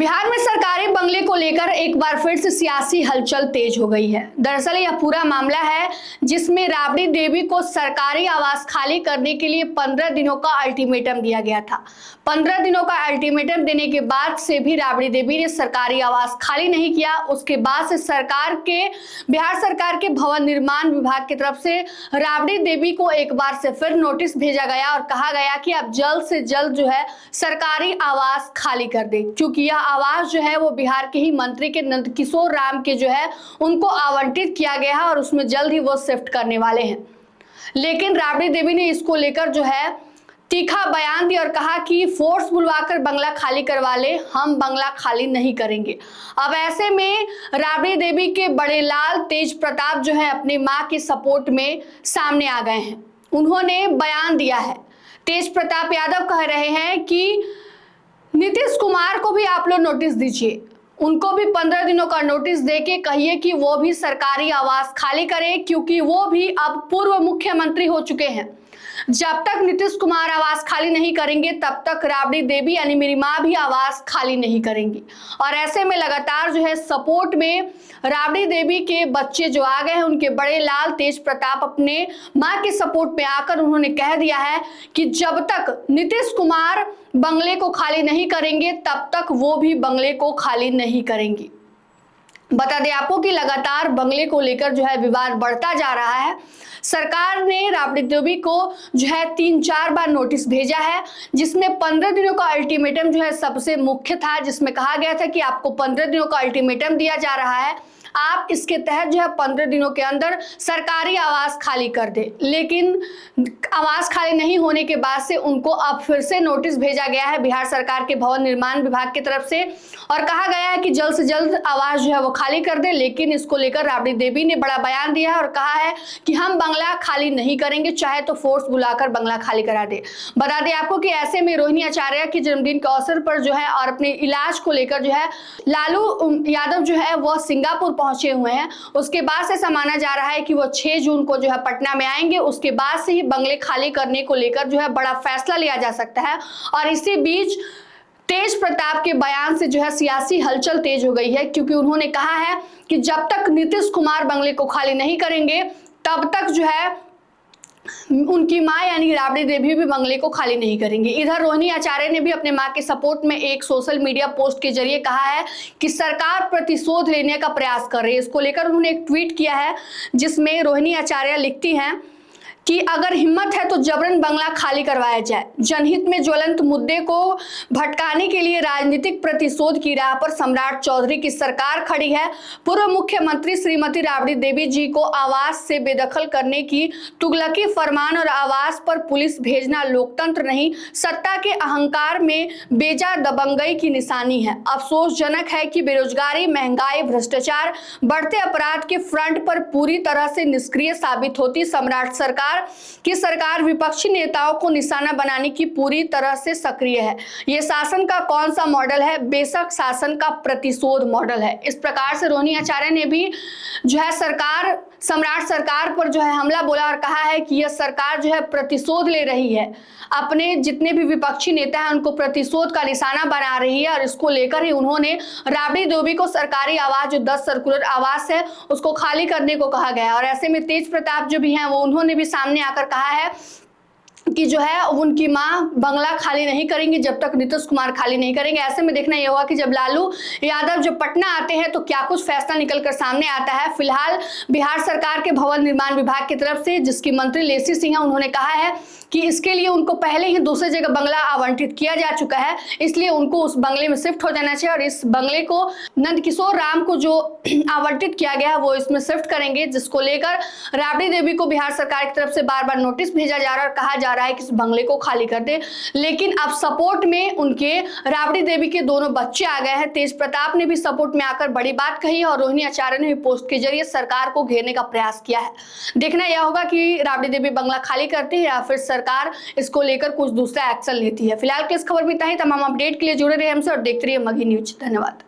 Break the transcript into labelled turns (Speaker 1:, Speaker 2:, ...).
Speaker 1: बिहार में सरकारी बंगले को लेकर एक बार फिर से सियासी हलचल तेज हो गई है। दरअसल यह पूरा मामला है जिसमें राबड़ी देवी को सरकारी आवास खाली करने के लिए 15 दिनों का अल्टीमेटम दिया गया था। 15 दिनों का अल्टीमेटम देने के बाद से भी राबड़ी देवी ने सरकारी आवास खाली नहीं किया। उसके बाद से बिहार सरकार के भवन निर्माण विभाग की तरफ से राबड़ी देवी को एक बार से फिर नोटिस भेजा गया और कहा गया कि आप जल्द से जल्द जो है सरकारी आवास खाली कर दे, क्योंकि यह आवास जो है वो बिहार के ही मंत्री के नंदकिशोर राम के जो है उनको आवंटित किया गया है और उसमें जल्द ही वो शिफ्ट करने वाले हैं। लेकिन राबड़ी देवी ने इसको लेकर जो है तीखा बयान दिया और कहा कि फोर्स बुलवाकर बंगला खाली करवा ले, हम बंगला खाली नहीं करेंगे। अब ऐसे में राबड़ी देवी के बड़े लाल तेज प्रताप जो है अपनी मां के सपोर्ट में सामने आ गए हैं। उन्होंने बयान दिया है। तेज प्रताप यादव कह रहे हैं कि नीतीश कुमार को भी आप लोग नोटिस दीजिए, उनको भी 15 दिनों का नोटिस देके कहिए कि वो भी सरकारी आवास खाली करें, क्योंकि वो भी अब पूर्व मुख्यमंत्री हो चुके हैं। जब तक नीतीश कुमार आवास खाली नहीं करेंगे तब तक राबड़ी देवी यानी मेरी मां भी आवास खाली नहीं करेंगी। और ऐसे में लगातार जो है सपोर्ट में राबड़ी देवी के बच्चे जो आ गए हैं, उनके बड़े लाल तेज प्रताप अपने मां के सपोर्ट में आकर उन्होंने कह दिया है कि जब तक नीतीश कुमार बंगले को खाली नहीं करेंगे तब तक वो भी बंगले को खाली नहीं करेंगी। बता दें आपको कि लगातार बंगले को लेकर जो है विवाद बढ़ता जा रहा है। सरकार ने राबड़ी देवी को जो है 3-4 बार नोटिस भेजा है, जिसमें 15 दिनों का अल्टीमेटम जो है सबसे मुख्य था, जिसमें कहा गया था कि आपको 15 दिनों का अल्टीमेटम दिया जा रहा है, आप इसके तहत जो है 15 दिनों के अंदर सरकारी आवास खाली कर दे। लेकिन आवास खाली नहीं होने के बाद से उनको अब फिर से नोटिस भेजा गया है बिहार सरकार के भवन निर्माण विभाग की तरफ से और कहा गया है कि जल्द से जल्द आवास जो है वो खाली कर दे। लेकिन इसको लेकर राबड़ी देवी ने बड़ा बयान दिया है और कहा है कि हम बंगला खाली नहीं करेंगे, चाहे तो फोर्स बुलाकर बंगला खाली करा दे। बता दें आपको कि ऐसे में रोहिणी आचार्य के जन्मदिन के अवसर पर जो है और अपने इलाज को लेकर जो है लालू यादव जो है वह सिंगापुर पहुंचे हुए हैं। उसके बाद से ऐसा माना जा रहा है कि वो 6 जून को जो है पटना में आएंगे। उसके बाद से ही बंगले खाली करने को लेकर जो है बड़ा फैसला लिया जा सकता है। और इसी बीच तेज प्रताप के बयान से जो है सियासी हलचल तेज हो गई है, क्योंकि उन्होंने कहा है कि जब तक नीतीश कुमार बंगले को खाली नहीं करेंगे तब तक जो है उनकी मां यानी राबड़ी देवी भी बंगले को खाली नहीं करेंगे। इधर रोहिणी आचार्य ने भी अपने मां के सपोर्ट में एक सोशल मीडिया पोस्ट के जरिए कहा है कि सरकार प्रतिशोध लेने का प्रयास कर रही है। इसको लेकर उन्होंने एक ट्वीट किया है, जिसमें रोहिणी आचार्य लिखती हैं कि अगर हिम्मत है तो जबरन बंगला खाली करवाया जाए। जनहित में ज्वलंत मुद्दे को भटकाने के लिए राजनीतिक प्रतिशोध की राह पर सम्राट चौधरी की सरकार खड़ी है। पूर्व मुख्यमंत्री श्रीमती राबड़ी देवी जी को आवास से बेदखल करने की तुगलकी फरमान और आवास पर पुलिस भेजना लोकतंत्र नहीं, सत्ता के अहंकार में बेजा दबंगई की निशानी है। अफसोसजनक है कि बेरोजगारी, महंगाई, भ्रष्टाचार, बढ़ते अपराध के फ्रंट पर पूरी तरह से निष्क्रिय साबित होती सम्राट सरकार विपक्षी नेताओं को निशाना बनाने की पूरी तरह से सक्रिय है। यह शासन का कौन सा मॉडल है? बेशक शासन का प्रतिशोध मॉडल है। इस प्रकार से रोहिणी आचार्य ने भी जो है सम्राट सरकार पर जो है हमला बोला और कहा है कि यह सरकार जो है प्रतिशोध ले रही है, अपने जितने भी विपक्षी नेता हैं उनको प्रतिशोध का निशाना बना रही है। और इसको लेकर ही उन्होंने राबड़ी देवी को सरकारी आवास जो 10 सर्कुलर आवास है उसको खाली करने को कहा गया। और ऐसे में तेज प्रताप जो भी हैं वो उन्होंने भी सामने आकर कहा है कि जो है उनकी मां बंगला खाली नहीं करेंगी जब तक नीतीश कुमार खाली नहीं करेंगे। ऐसे में देखना यह होगा कि जब लालू यादव जब पटना आते हैं तो क्या कुछ फैसला निकलकर सामने आता है। फिलहाल बिहार सरकार के भवन निर्माण विभाग की तरफ से जिसकी मंत्री लेसी सिंह है, उन्होंने कहा है कि इसके लिए उनको पहले ही दूसरी जगह बंगला आवंटित किया जा चुका है, इसलिए उनको उस बंगले में शिफ्ट हो जाना चाहिए और इस बंगले को नंदकिशोर राम को जो आवंटित किया गया है वो इसमें शिफ्ट करेंगे। जिसको लेकर राबड़ी देवी को बिहार सरकार की तरफ से बार-बार नोटिस भेजा जा रहा है और कहा जा रहा है कि इस बंगले को खाली कर दे। लेकिन अब सपोर्ट में उनके राबड़ी देवी के दोनों बच्चे आ गए हैं। तेज प्रताप ने भी सपोर्ट में आकर बड़ी बात कही और रोहिणी आचार्य ने भी पोस्ट के जरिए सरकार को घेरने का प्रयास किया है। देखना यह होगा कि राबड़ी देवी बंगला खाली करती है या फिर सरकार इसको लेकर कुछ दूसरा एक्शन लेती है। फिलहाल की इस खबर में इतना ही। तमाम अपडेट के लिए जुड़े रहिए हमसे और देखते रहिए मगही न्यूज। धन्यवाद।